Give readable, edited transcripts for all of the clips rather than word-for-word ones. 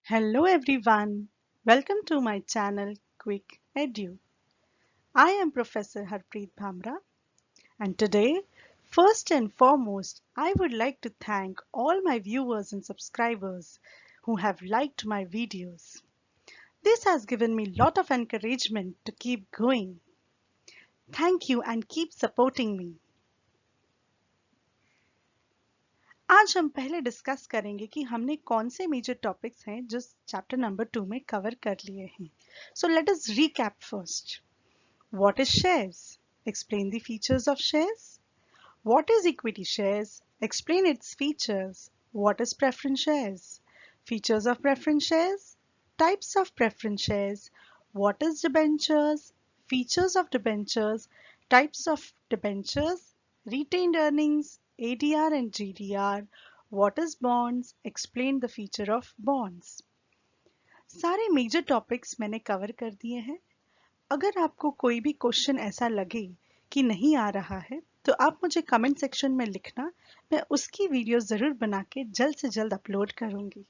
Hello everyone, welcome to my channel Quick Edu. I am Professor Harpreet Bhamra and today, first and foremost, I would like to thank all my viewers and subscribers who have liked my videos. This has given me a lot of encouragement to keep going. Thank you and keep supporting me. आज हम पहले discuss करेंगे कि हमने कौन से major topics हैं जो चैप्टर नंबर 2 में कवर कर लिए हैं. So let us recap first. What is shares? Explain the features of shares. What is equity shares? Explain its features. What is preference shares? Features of preference shares. Types of preference shares. What is debentures? Features of debentures. Types of debentures. Retained earnings. ADR and GDR. What is bonds? Explain the feature of bonds. सारे major topics मैंने cover कर दिए हैं. अगर आपको कोई भी question ऐसा लगे कि नहीं आ रहा है तो आप मुझे कमेंट सेक्शन में लिखना. मैं उसकी वीडियो ज़रूर बना के जल्द से जल्द अपलोड करूंगी.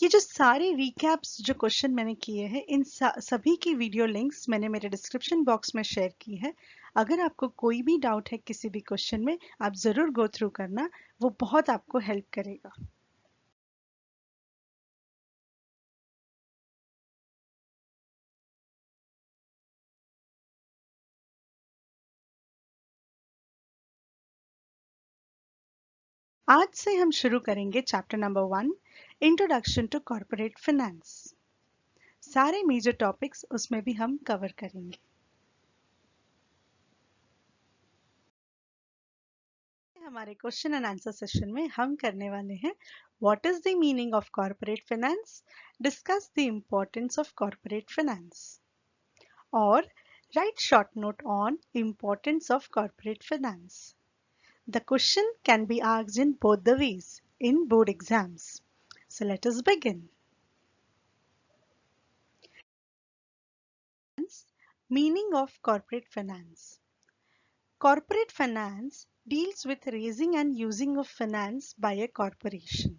ये जो सारे रिकैप्स जो क्वेश्चन मैंने किए हैं इन सभी की वीडियो लिंक्स मैंने मेरे डिस्क्रिप्शन बॉक्स में शेयर की है. अगर आपको कोई भी डाउट है किसी भी क्वेश्चन में आप ज़रूर गो थ्रू करना, वो बहुत आपको हेल्प करेगा. आज से हम शुरू करेंगे chapter number 1, introduction to corporate finance. सारे मेजर टॉपिक्स उसमें भी हम कवर करेंगे. हमारे क्वेश्चन एंड आंसर सेशन में हम करने वाले हैं what is the meaning of corporate finance, discuss the importance of corporate finance और write short note on importance of corporate finance. The question can be asked in both the ways in board exams. So let us begin. Meaning of corporate finance. Corporate finance deals with raising and using of finance by a corporation.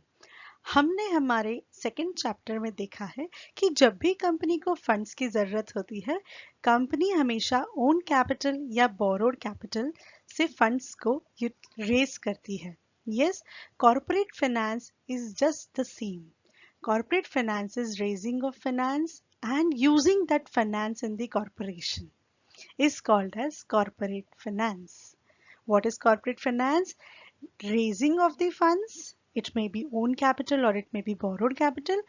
हमने हमारे second chapter में देखा है कि जब भी company को funds की जरूरत होती है, कंपनी हमेशा ओन कैपिटल या बोरोड कैपिटल से फंड्स को रेज करती है. Yes, corporate finance is just the same. Corporate finance is raising of finance and using that finance in the corporation is called as corporate finance. What is corporate finance? Raising of the funds. It may be own capital or it may be borrowed capital,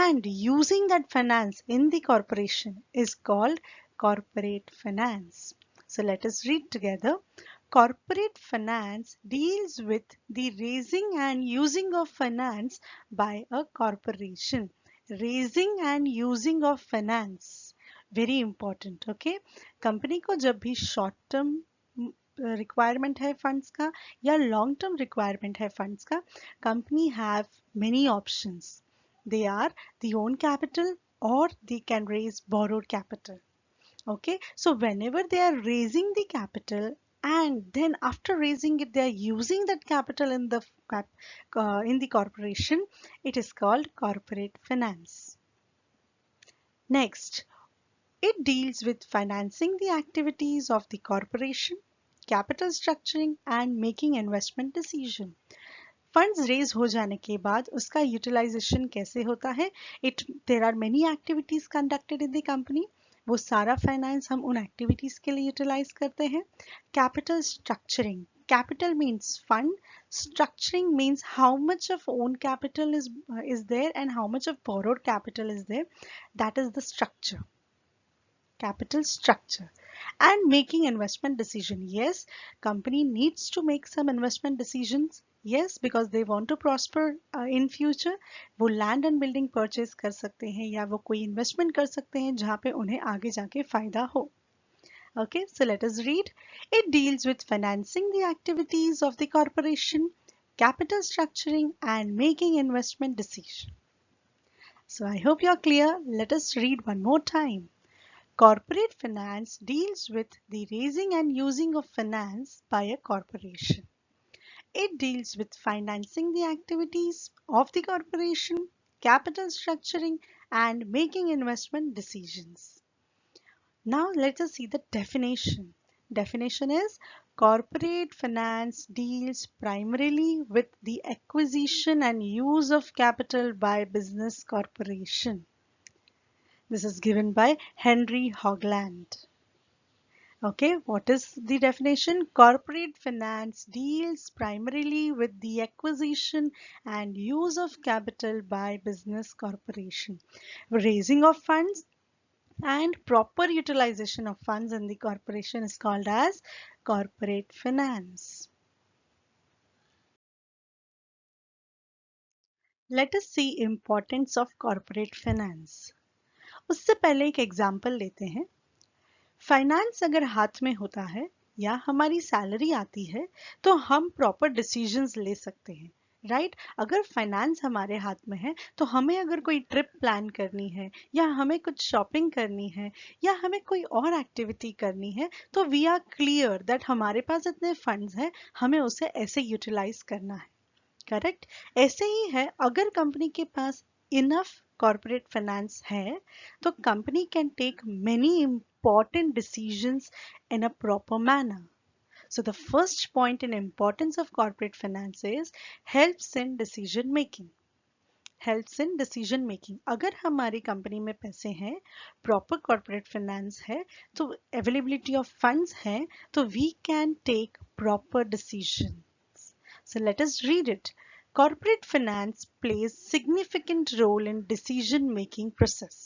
and using that finance in the corporation is called corporate finance. So let us read together. Corporate finance deals with the raising and using of finance by a corporation. Raising and using of finance, very important. Okay, company को जब भी short term requirement है funds का या long term requirement है funds का, company have many options. They are the own capital or they can raise borrowed capital. Okay, so whenever they are raising the capital and then after raising it they are using that capital in the corporation, it is called corporate finance. Next, it deals with financing the activities of the corporation, capital structuring and making investment decision. Funds raise हो जाने के बाद उसका utilization कैसे होता है. There are many activities conducted in the company. वो सारा फाइनेंस हम उन एक्टिविटीज के लिए यूटिलाइज करते हैं. Capital structuring. Capital means fund. Structuring means how much of own capital is there and how much of borrowed capital is there. That is the structure. Capital structure. And making investment decision. Yes, company needs to make some investment decisions. Yes, because they want to prosper in future. वो land and building purchase कर सकते हैं या वो कोई investment कर सकते हैं जहाँ पे उन्हें आगे जाके फायदा हो. Okay, so let us read. It deals with financing the activities of the corporation, capital structuring and making investment decision. So I hope you're clear. Let us read one more time. Corporate finance deals with the raising and using of finance by a corporation. It deals with financing the activities of the corporation, capital structuring, and making investment decisions. Now let us see the definition. Definition is corporate finance deals primarily with the acquisition and use of capital by business corporation. This is given by Henry Hogland. Okay, what is the definition? Corporate finance deals primarily with the acquisition and use of capital by business corporation. Raising of funds and proper utilization of funds in the corporation is called as corporate finance. Let us see importance of corporate finance. उससे पहले एक example लेते हैं. Finance अगर हाथ में होता है या हमारी सैलरी आती है तो हम प्रॉपर डिसीजंस ले सकते हैं, राइट? अगर फाइनेंस हमारे हाथ में है तो हमें अगर कोई ट्रिप प्लान करनी है या हमें कुछ शॉपिंग करनी है या हमें कोई और एक्टिविटी करनी है तो वी आर क्लियर दैट हमारे पास इतने फंड्स हैं, हमें उसे ऐसे यूटिलाइज करना है. करेक्ट? ऐसे ही है, अगर कंपनी के पास इनफ कॉर्पोरेट फाइनेंस है तो company can take many important decisions in a proper manner. So the first point in importance of corporate finance is helps in decision making. Helps in decision making. अगर हमारी company में पैसे हैं, proper corporate finance है, तो availability of funds है, तो we can take proper decisions. So let us read it. Corporate finance plays significant role in decision making process.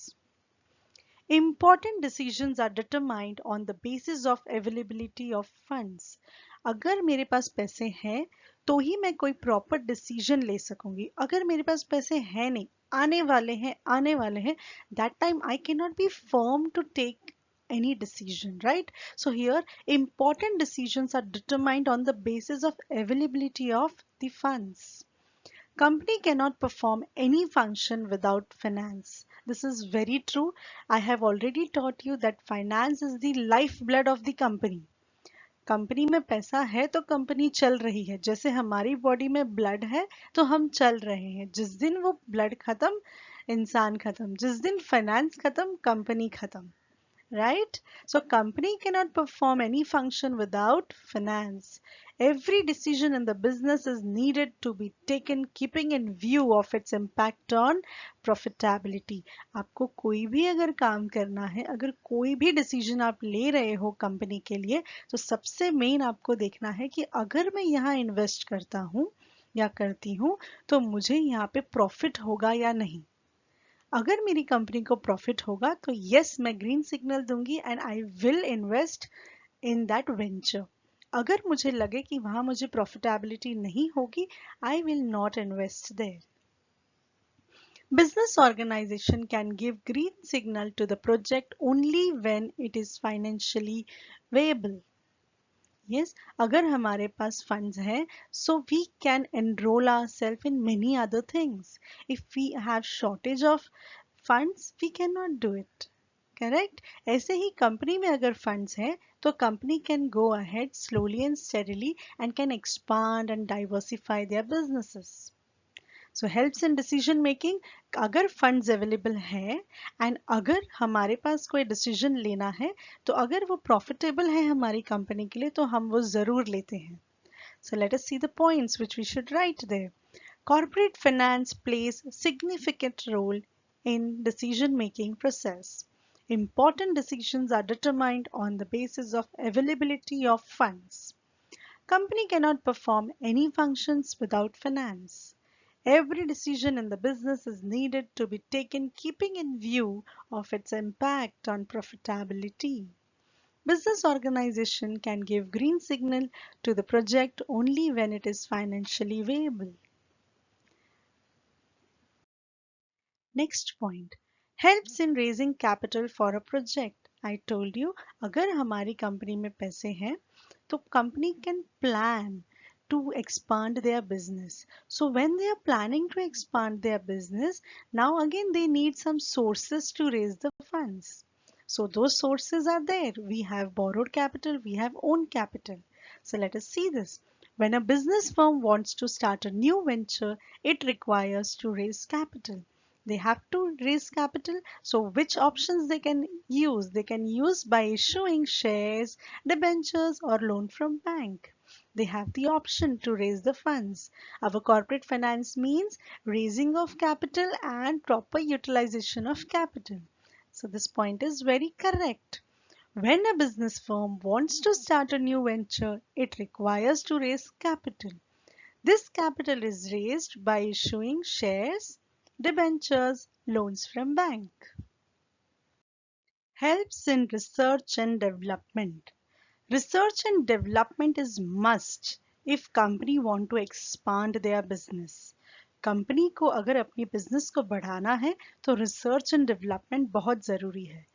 Important decisions are determined on the basis of availability of funds. अगर मेरे पास पैसे हैं तो ही मैं कोई proper decision ले सकूंगी. अगर मेरे पास पैसे हैं नहीं, आने वाले हैं, that time I cannot be firm to take any decision, right? So here important decisions are determined on the basis of availability of the funds. Company cannot perform any function without finance. This is very true. I have already taught you that finance is the lifeblood of the company. Company में पैसा है तो company चल रही है. जैसे हमारी body में ब्लड है तो हम चल रहे हैं. जिस दिन वो ब्लड खत्म, इंसान खत्म. जिस दिन फाइनेंस खत्म, कंपनी खत्म. Right? So company cannot perform any function without finance. Every decision in the business is needed to be taken keeping in view of its impact on profitability. आपको कोई भी अगर काम करना है, अगर कोई भी डिसीजन आप ले रहे हो कंपनी के लिए, तो सबसे मेन आपको देखना है कि अगर मैं यहाँ इन्वेस्ट करता हूँ या करती हूँ तो मुझे यहाँ पे प्रॉफिट होगा या नहीं. अगर मेरी कंपनी को प्रॉफिट होगा तो यस, मैं ग्रीन सिग्नल दूंगी and I will invest in that venture. अगर मुझे लगे कि वहां मुझे प्रॉफिटेबिलिटी नहीं होगी, I will not invest their. Business organization can give green signal to the project only when it is financially viable. Yes, अगर हमारे पास funds हैं, so we can enroll ourselves in many other things. If we have shortage of funds, we cannot do it. Correct? ऐसे ही company में अगर funds हैं, तो company can go ahead slowly and steadily and can expand and diversify their businesses. So helps in decision making. अगर funds available है and अगर हमारे पास कोई decision लेना है तो अगर वो profitable है हमारी कंपनी के लिए तो हम वो जरूर लेते हैं. So let us see the points which we should write there. Corporate finance plays significant role in decision making process. Important decisions are determined on the basis of availability of funds. Company cannot perform any functions without finance. Every decision in the business is needed to be taken keeping in view of its impact on profitability. Business organization can give green signal to the project only when it is financially viable. Next point, helps in raising capital for a project. I told you, अगर हमारी company में पैसे हैं तो company can plan to expand their business. So when they are planning to expand their business, now again they need some sources to raise the funds. So those sources are there. We have borrowed capital, we have own capital. So let us see this. When a business firm wants to start a new venture, it requires to raise capital. They have to raise capital. So which options they can use? They can use by issuing shares, debentures or loan from bank. They have the option to raise the funds. Our corporate finance means raising of capital and proper utilization of capital. So this point is very correct. When a business firm wants to start a new venture, it requires to raise capital. This capital is raised by issuing shares, debentures, loans from bank. Helps in research and development. Research and development is must if company want to expand their business. Company को अगर अपनी business को बढ़ाना है तो research and development बहुत ज़रूरी है.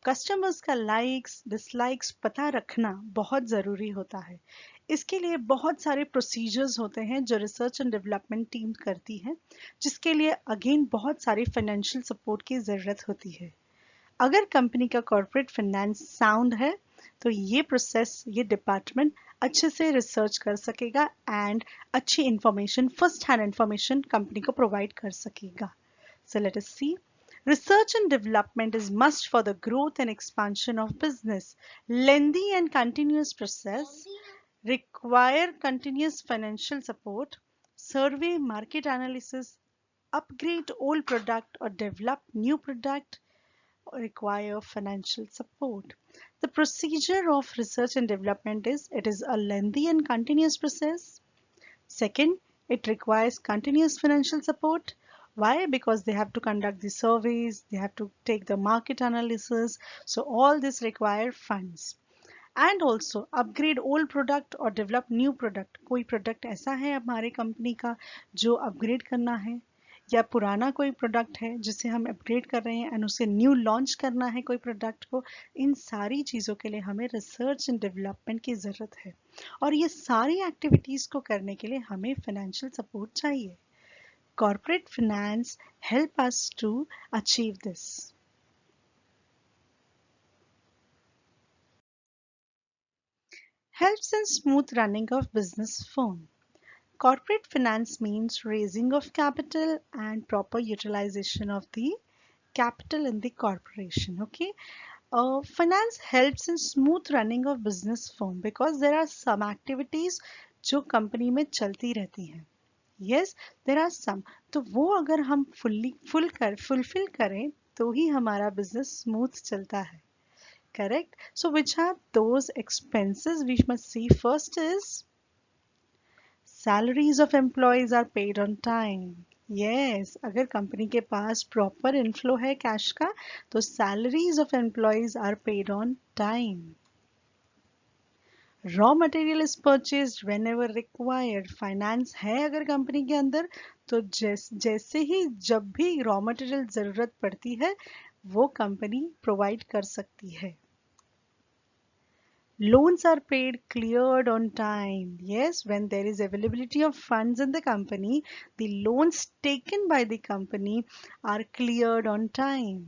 कस्टमर्स का लाइक्स डिसलाइक्स पता रखना बहुत ज़रूरी होता है. इसके लिए बहुत सारे प्रोसीजर्स होते हैं जो रिसर्च एंड डेवलपमेंट टीम करती है, जिसके लिए अगेन बहुत सारी फाइनेंशियल सपोर्ट की ज़रूरत होती है. अगर कंपनी का कॉर्पोरेट फाइनेंस साउंड है तो ये प्रोसेस, ये डिपार्टमेंट अच्छे से रिसर्च कर सकेगा एंड अच्छी information, first hand information company को प्रोवाइड कर सकेगा. So let us see. Research and development is must for the growth and expansion of business. Lengthy and continuous process require continuous financial support, survey, market analysis, upgrade old product or develop new product require financial support. The procedure of research and development is it is a lengthy and continuous process. Second, it requires continuous financial support. Why? Because they have to conduct the surveys, they have to take the market analysis. So all this require funds. And also upgrade old product or develop new product. कोई product ऐसा है हमारे company का जो upgrade करना है, या पुराना कोई प्रोडक्ट है जिसे हम अपग्रेड कर रहे हैं एंड उसे न्यू लॉन्च करना है कोई प्रोडक्ट को. इन सारी चीज़ों के लिए हमें रिसर्च एंड डेवलपमेंट की ज़रूरत है और ये सारी एक्टिविटीज़ को करने के लिए हमें फाइनेंशियल सपोर्ट चाहिए. Corporate finance help us to achieve this. Helps in smooth running of business firm. Corporate finance means raising of capital and proper utilization of the capital in the corporation. Okay. Finance helps in smooth running of business firm because there are some activities जो company में चलती रहती हैं. Yes, there are some. तो वो अगर हम fulfil करें तो ही हमारा बिजनेस स्मूथ चलता है. Correct. So which are those expenses we must see? First is salaries of employees are paid on time. Yes, अगर कंपनी के पास प्रॉपर इनफ्लो है कैश का तो salaries of employees are paid on time. Raw material is purchased whenever required. Finance है अगर company के अंदर तो जैसे ही जब भी रॉ मटेरियल ज़रूरत पड़ती है वो कंपनी प्रोवाइड कर सकती है. Loans are paid cleared on time. Yes, when there is availability of funds in the company, the loans taken by the company are cleared on time.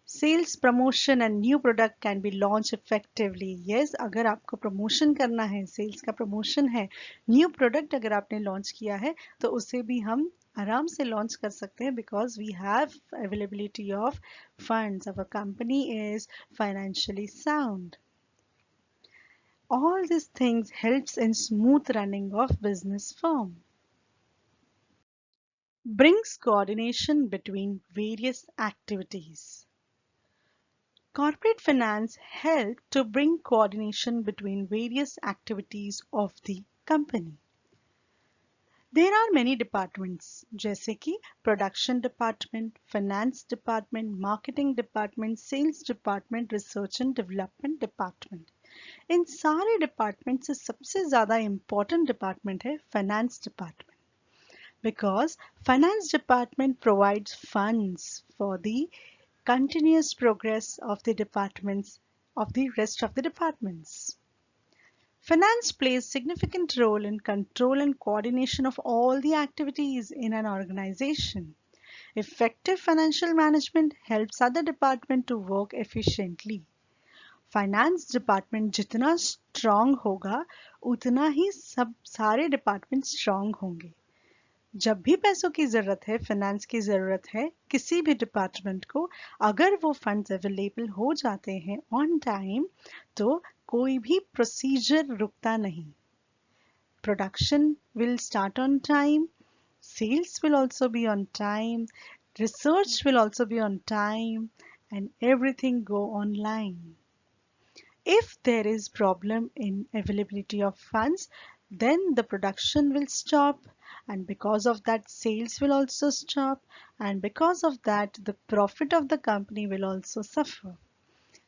Sales, promotion and new product can be launched effectively. Yes, अगर आपको promotion करना है, sales का promotion है, new product अगर आपने launch किया है, तो उसे भी हम आराम से launch कर सकते हैं because we have availability of funds. Our company is financially sound. All these things helps in smooth running of business firm. Brings coordination between various activities. Corporate finance help to bring coordination between various activities of the company. There are many departments जैसे कि production department, finance department, marketing department, sales department, research and development department. इन सारे department से सबसे ज़्यादा important department है finance department. Because finance department provides funds for the continuous progress of the departments of the rest of the departments. Finance plays significant role in control and coordination of all the activities in an organization. Effective financial management helps other departments to work efficiently. Finance department जितना strong होगा उतना ही सब सारे department strong होंगे। जब भी पैसों की जरूरत है, फाइनेंस की जरूरत है किसी भी डिपार्टमेंट को, अगर वो फंड्स अवेलेबल हो जाते हैं ऑन टाइम, तो कोई भी प्रोसीजर रुकता नहीं। Production will start on time, sales will also be on time, research will also be on time, and everything go online. If there is problem in availability of funds, then the production will stop, and because of that sales will also stop, and because of that the profit of the company will also suffer.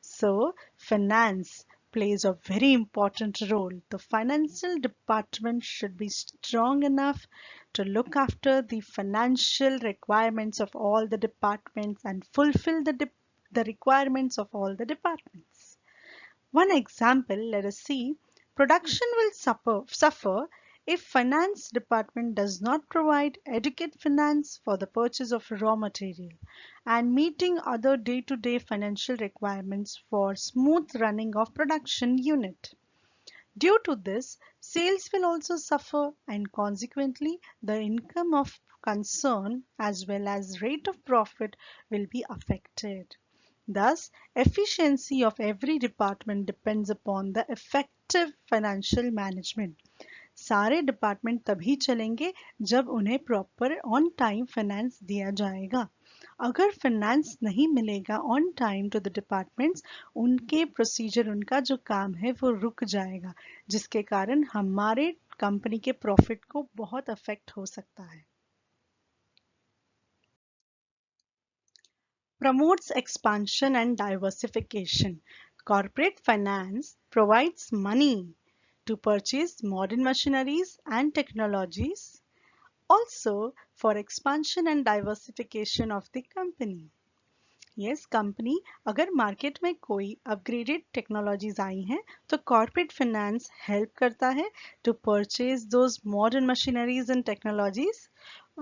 So, finance plays a very important role. The financial department should be strong enough to look after the financial requirements of all the departments and fulfill the requirements of all the departments. One example, let us see, production will suffer if finance department does not provide adequate finance for the purchase of raw material and meeting other day-to-day financial requirements for smooth running of production unit. Due to this, sales will also suffer and consequently the income of concern as well as rate of profit will be affected. Thus, efficiency of every department depends upon the effective financial management. सारे department तभी चलेंगे जब उन्हें proper on time finance दिया जाएगा। अगर finance नहीं मिलेगा on time to the departments, उनके प्रोसीजर, उनका जो काम है वो रुक जाएगा, जिसके कारण हमारे कंपनी के प्रॉफिट को बहुत अफेक्ट हो सकता है। Promotes expansion and diversification. Corporate finance provides money to purchase modern machineries and technologies, also for expansion and diversification of the company. Yes, company अगर मार्केट में कोई अपग्रेडेड टेक्नोलॉजीज आई हैं तो कॉर्पोरेट फाइनेंस हेल्प करता है to purchase those modern machineries and technologies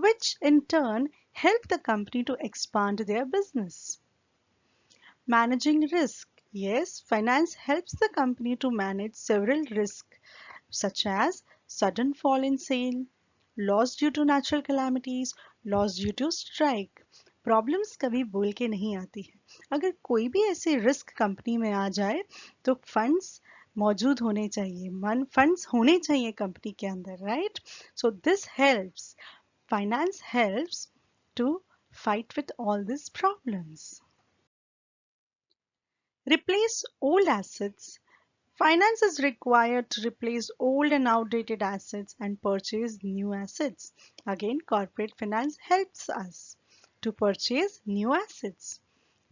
which in turn help the company to expand their business. Managing risk. Yes, finance helps the company to manage several risks such as sudden fall in sale, loss due to natural calamities, loss due to strike. Problems कभी बोल के नहीं आती है। अगर कोई भी ऐसे रिस्क कंपनी में आ जाए तो फंड्स मौजूद होने चाहिए, फंड्स होने चाहिए कंपनी के अंदर, right? So this helps, finance helps to fight with all these problems. Replace old assets. Finance is required to replace old and outdated assets and purchase new assets. Again, corporate finance helps us to purchase new assets.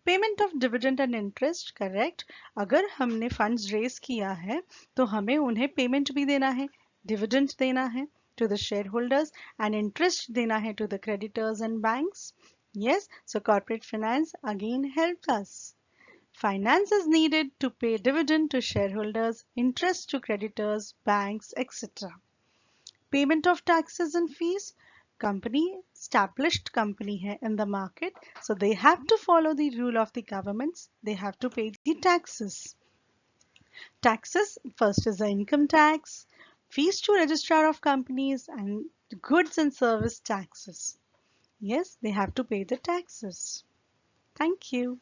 Payment of dividend and interest, correct. अगर हमने funds raise किया है तो हमें उन्हें payment भी देना है, डिविडेंड देना है to the shareholders and interest dena hai to the creditors and banks. Yes, so corporate finance again helps us. Finance is needed to pay dividend to shareholders, interest to creditors, banks, etc. Payment of taxes and fees. Company, established company hai in the market, so they have to follow the rule of the governments. They have to pay the taxes. Taxes, first is the income tax, fees to registrar of companies, and goods and service taxes. Yes, they have to pay the taxes. Thank you.